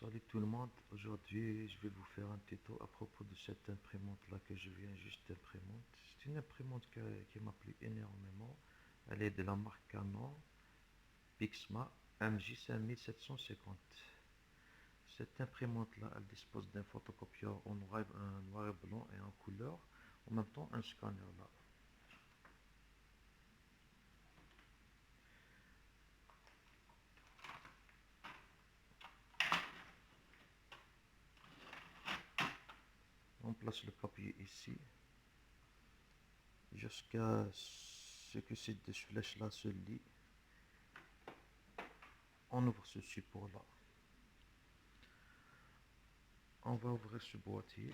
Salut tout le monde, aujourd'hui je vais vous faire un tuto à propos de cette imprimante là que je viens juste d'imprimer. C'est une imprimante qui m'a plu énormément. Elle est de la marque Canon Pixma MJ5750. Cette imprimante là, elle dispose d'un photocopieur en noir et blanc et en couleur, en même temps un scanner là. On place le papier ici jusqu'à ce que ces deux flèches là se lient. On ouvre ce support là. On va ouvrir ce boîtier.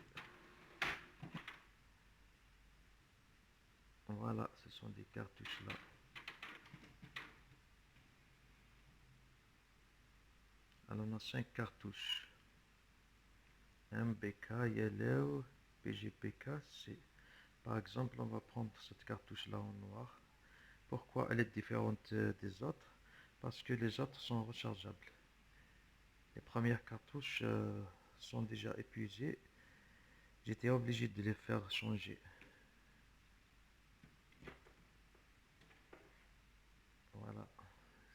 Voilà, ce sont des cartouches là. Alors, on a 5 cartouches. MBK, Yellow, PGPK, C. Par exemple, on va prendre cette cartouche là en noir. Pourquoi elle est différente des autres? Parce que les autres sont rechargeables. Les premières cartouches sont déjà épuisées. J'étais obligé de les faire changer. Voilà,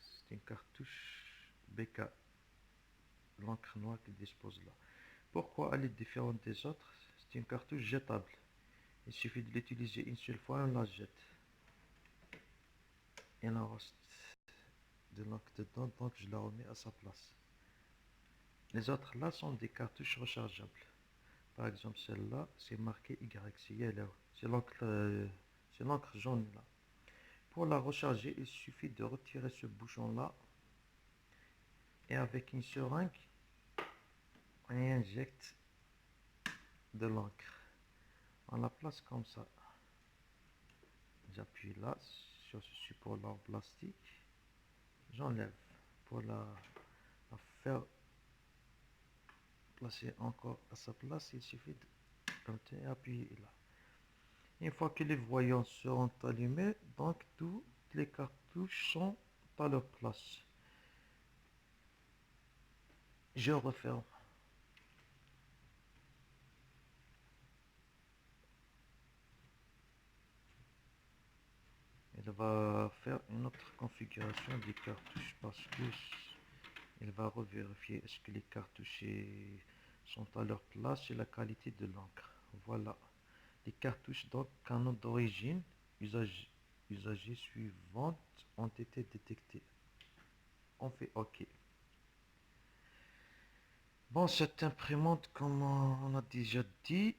c'est une cartouche BK, l'encre noire qu'il dispose là. Pourquoi elle est différente des autres? C'est une cartouche jetable. Il suffit de l'utiliser une seule fois et on la jette. Il en reste de l'encre dedans, donc je la remets à sa place. Les autres là sont des cartouches rechargeables. Par exemple, celle-là, c'est marqué Y, c'est yellow. C'est l'encre jaune là. Pour la recharger, il suffit de retirer ce bouchon là et avec une seringue, on y injecte de l'encre. On la place comme ça. J'appuie là sur ce support là en plastique. J'enlève pour la faire placer encore à sa place. Il suffit d'appuyer là. Une fois que les voyants seront allumés, donc toutes les cartouches sont à leur place. Je referme. Il va faire une autre configuration des cartouches parce que il va revérifier est-ce que les cartouches sont à leur place et la qualité de l'encre. Voilà. Les cartouches donc Canon d'origine usagées suivantes ont été détectées. On fait OK. Bon, cette imprimante, comme on a déjà dit,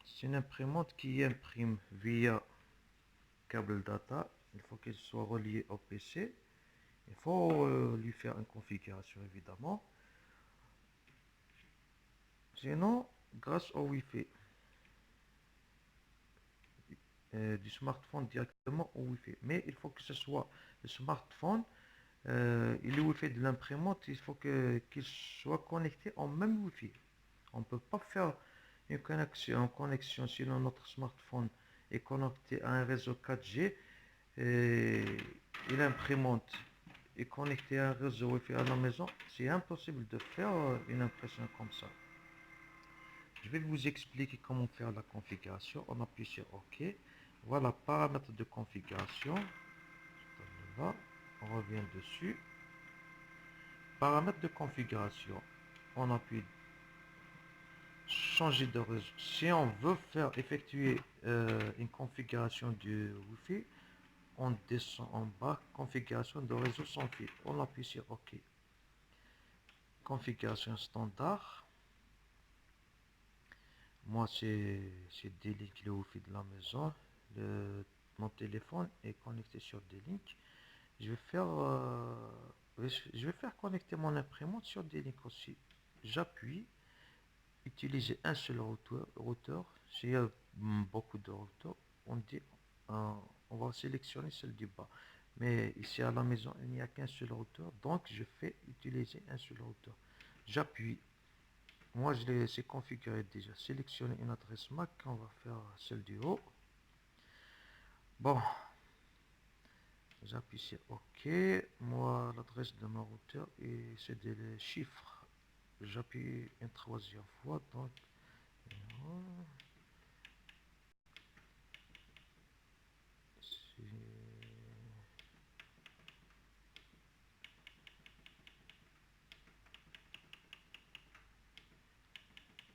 c'est une imprimante qui imprime via câble data. Il faut qu'elle soit reliée au PC. Il faut lui faire une configuration évidemment. Sinon, grâce au Wi-Fi du smartphone directement au Wi-Fi. Mais il faut que ce soit le smartphone et le Wi-Fi de l'imprimante, il faut qu'il soit connecté en même Wi-Fi. On ne peut pas faire une connexion sinon notre smartphone est connecté à un réseau 4G et l'imprimante est connectée à un réseau Wi-Fi à la maison. C'est impossible de faire une impression comme ça. Je vais vous expliquer comment faire la configuration. On appuie sur OK. Voilà, paramètres de configuration. Là, on revient dessus. Paramètres de configuration. On appuie changer de réseau. Si on veut faire effectuer une configuration du Wi-Fi, on descend en bas, configuration de réseau sans fil. On appuie sur OK. Configuration standard. Moi, c'est D-Link, le Wi-Fi de la maison. Mon téléphone est connecté sur D-Link. Je vais faire, connecter mon imprimante sur D-Link aussi. J'appuie, utiliser un seul routeur. S'il y a beaucoup de routeurs, on va sélectionner celle du bas. Mais ici à la maison, il n'y a qu'un seul routeur, donc je fais utiliser un seul routeur. J'appuie. Moi, je l'ai configuré déjà. Sélectionner une adresse MAC. On va faire celle du haut. Bon, j'appuie sur OK. Moi, l'adresse de mon routeur et c'est des chiffres. j'appuie une troisième fois, donc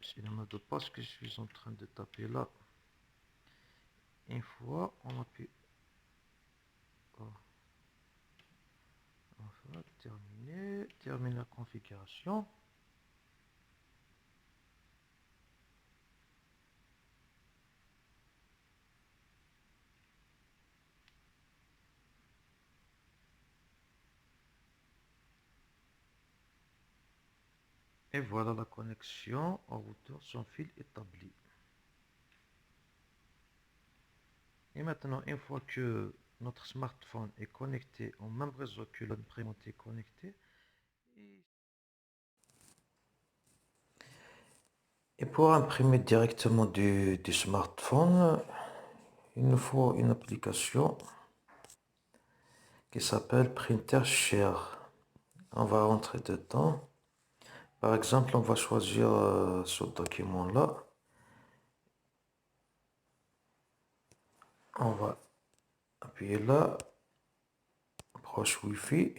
c'est le mot de passe que je suis en train de taper là. Une fois, on appuie. Oh. Enfin, terminer la configuration. Et voilà la connexion au routeur sans fil établie. Et maintenant, une fois que notre smartphone est connecté au même réseau que l'imprimante est connectée, et pour imprimer directement du smartphone, il nous faut une application qui s'appelle Printer Share. On va rentrer dedans. Par exemple, on va choisir ce document-là. On va appuyer là, approche Wi-Fi.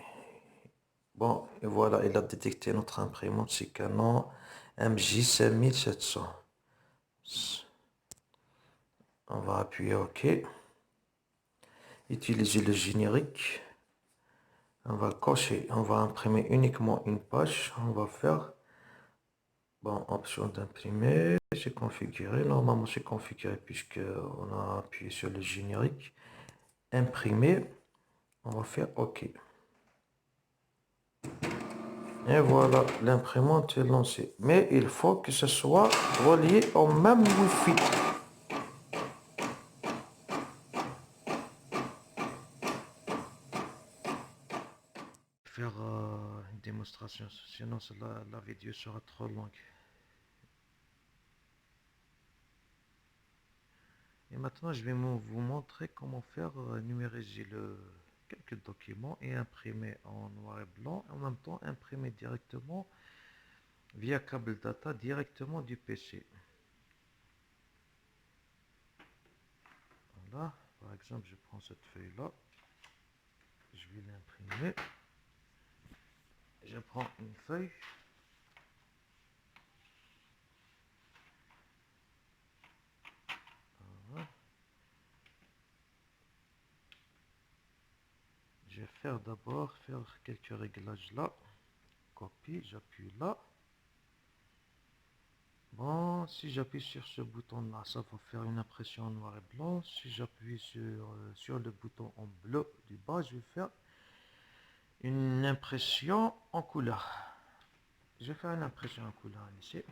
Bon, et voilà, il a détecté notre imprimante, c'est Canon MJ5700. On va appuyer OK. Utiliser le générique. On va cocher, on va imprimer uniquement une page. On va faire, bon, option d'imprimer, c'est configuré. Normalement, c'est configuré puisque on a appuyé sur le générique. Imprimer, on va faire OK. Et voilà, l'imprimante est lancée. Mais il faut que ce soit relié au même Wi-Fi. Faire une démonstration, sinon la vidéo sera trop longue. Et maintenant, je vais vous montrer comment faire numériser quelques documents et imprimer en noir et blanc. En même temps, imprimer directement via câble data directement du PC. Voilà, par exemple, je prends cette feuille-là. Je vais l'imprimer. Je prends une feuille. Voilà. Je vais d'abord faire quelques réglages là. Copie, j'appuie là. Bon, si j'appuie sur ce bouton là, ça va faire une impression en noir et blanc. Si j'appuie sur le bouton en bleu du bas, je vais faire une impression en couleur. Je vais faire une impression en couleur ici.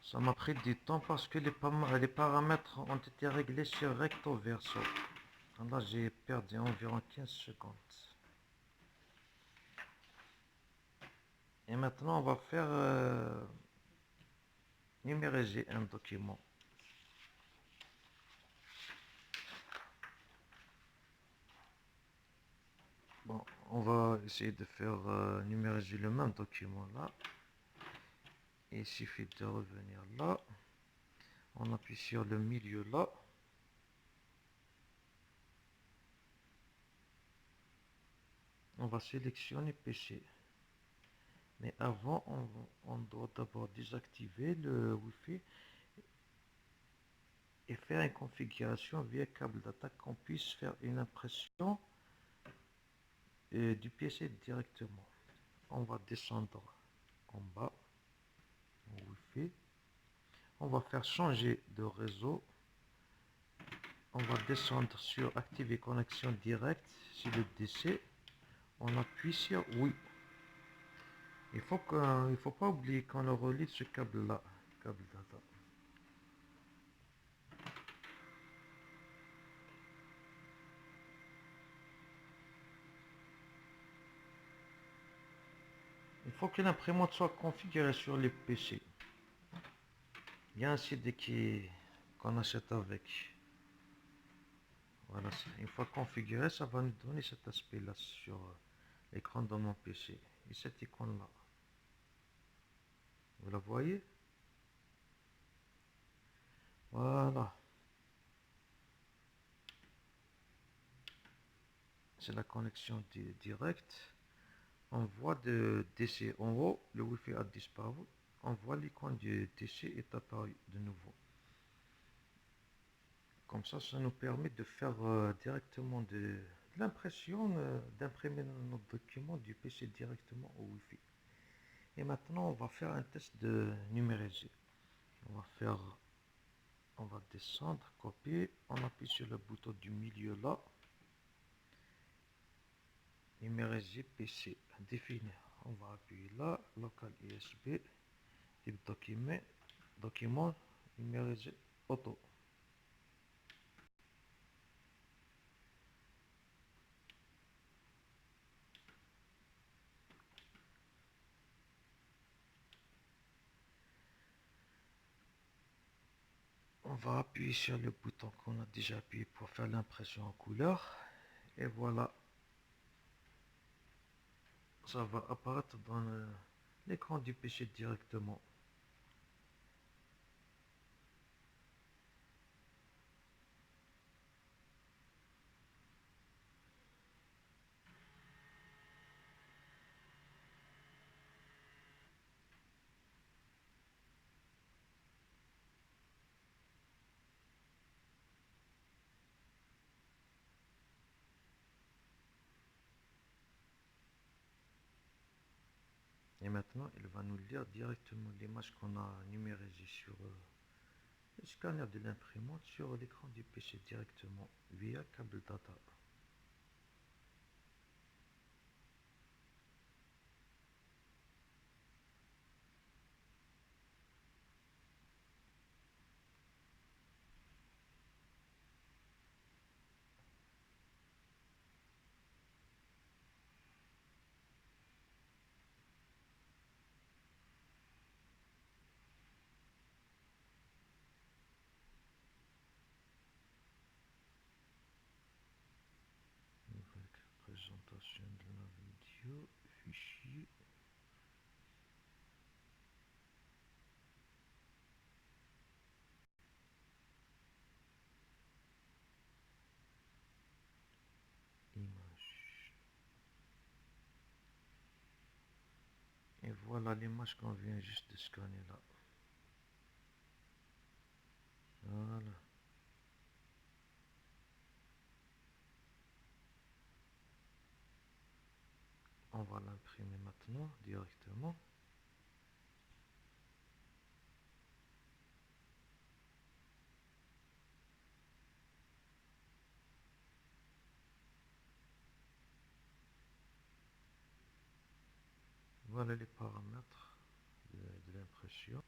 Ça m'a pris du temps parce que les paramètres ont été réglés sur recto verso. Là, j'ai perdu environ 15 secondes. Et maintenant, on va faire numériser un document. Bon, on va essayer de faire numériser le même document là. Il suffit de revenir là. On appuie sur le milieu là. On va sélectionner PC. Mais avant, on doit d'abord désactiver le Wi-Fi et faire une configuration via câble data qu'on puisse faire une impression du PC directement. On va descendre en bas au Wi-Fi. On va faire changer de réseau. On va descendre sur activer connexion directe. Si le DC, on appuie sur oui. Il faut pas oublier qu'on le relie ce câble là, câble data. Il faut que l'imprimante soit configurée sur les PC. Il y a un CD qu'on achète avec. Voilà, une fois configuré, ça va nous donner cet aspect là sur l'écran de mon PC. Et cette icône là. Vous la voyez? Voilà. C'est la connexion directe. On voit de DC en haut, le Wi-Fi a disparu. On voit l'icône du DC est apparu de nouveau. Comme ça nous permet de faire directement de l'impression, d'imprimer notre document du PC directement au Wi-Fi. Et maintenant, on va faire un test de numériser. On va descendre, copier, on appuie sur le bouton du milieu là. Numériser PC, définir. On va appuyer là, local USB, type document, numériser auto. On va appuyer sur le bouton qu'on a déjà appuyé pour faire l'impression en couleur. Et voilà. Ça va apparaître dans l'écran du PC directement. Et maintenant, il va nous lire directement l'image qu'on a numérisée sur le scanner de l'imprimante sur l'écran du PC directement via câble data. Nouvelle présentation de la vidéo, fichier. Image. Et voilà l'image qu'on vient juste de scanner là. Voilà. On va l'imprimer maintenant directement. Voilà les paramètres de l'impression.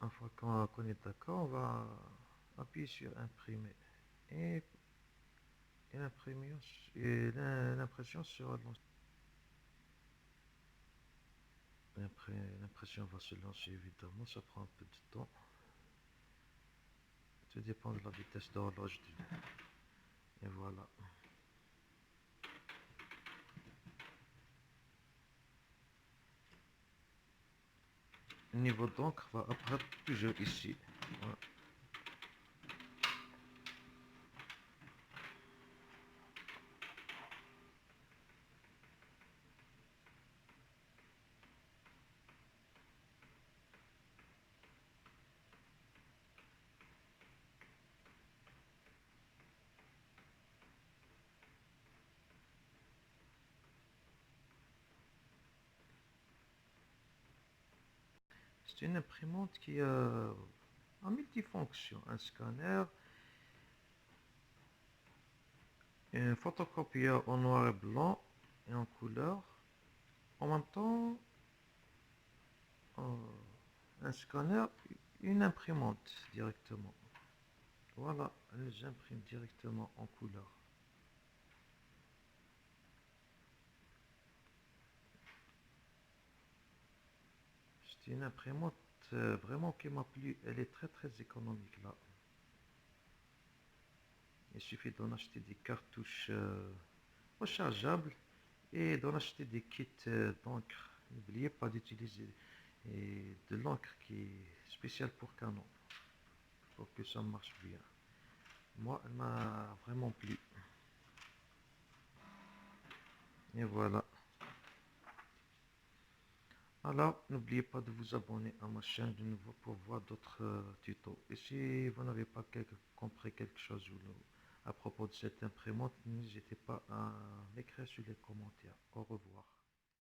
Une fois qu'on est d'accord, on va appuyer sur imprimer. Et, l'impression sera lancée. L'impression va se lancer évidemment, ça prend un peu de temps. Tout dépend de la vitesse d'horloge. Et voilà. Le niveau d'encre va apparaître toujours ici. Voilà. C'est une imprimante qui a un multifonction, un scanner, un photocopieur en noir et blanc et en couleur. En même temps, un scanner, une imprimante directement. Voilà, j'imprime directement en couleur. C'est une imprimante vraiment qui m'a plu. Elle est très très économique là. Il suffit d'en acheter des cartouches rechargeables et d'en acheter des kits d'encre. N'oubliez pas d'utiliser de l'encre qui est spéciale pour Canon pour que ça marche bien. Moi, elle m'a vraiment plu. Et voilà. Alors, n'oubliez pas de vous abonner à ma chaîne de nouveau pour voir d'autres tutos. Et si vous n'avez pas compris quelque chose à propos de cette imprimante, n'hésitez pas à m'écrire sur les commentaires. Au revoir.